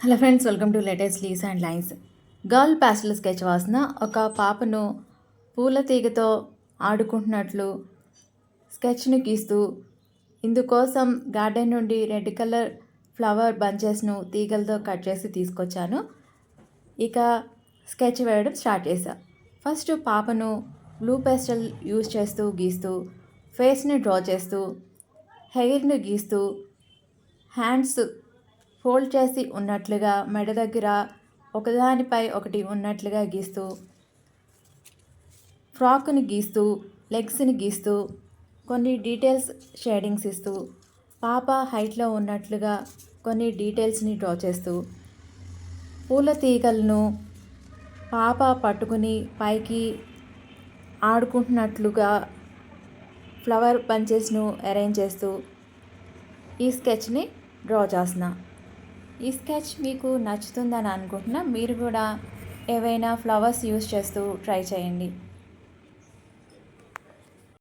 Hello friends, welcome to latest leaves and lines. Girl pastel sketch వాసన ఒక పాపను పూల తీగతో ఆడుకుంటున్నట్లు స్కెచ్ను గీస్తూ, ఇందుకోసం గార్డెన్ నుండి రెడ్ కలర్ ఫ్లవర్ బంచెస్ను తీగలతో కట్ చేసి తీసుకొచ్చాను. ఇక స్కెచ్ వేయడం స్టార్ట్ చేశా. ఫస్ట్ పాపను బ్లూ పేస్టల్ యూజ్ చేస్తూ గీస్తూ, ఫేస్ని డ్రా చేస్తూ, హెయిర్ని గీస్తూ, హ్యాండ్స్ ఫోల్డ్ చేసి ఉన్నట్లుగా మెడ దగ్గర ఒకదానిపై ఒకటి ఉన్నట్లుగా గీస్తూ, ఫ్రాక్ని గీస్తూ, లెగ్స్ని గీస్తూ, కొన్ని డీటెయిల్స్ షేడింగ్స్ ఇస్తూ, పాప హైట్లో ఉన్నట్లుగా కొన్ని డీటెయిల్స్ని డ్రా చేస్తూ, పూల తీగలను పాప పట్టుకుని పైకి ఆడుకుంటున్నట్లుగా ఫ్లవర్ బంచెస్ను అరేంజ్ చేస్తూ ఈ స్కెచ్ని డ్రా చేస్తున్నా. ఈ స్కెచ్ మీకు నచ్చుతుందని అనుకుంటున్నా. మీరు కూడా ఏవైనా ఫ్లవర్స్ యూస్ చేస్తూ ట్రై చేయండి.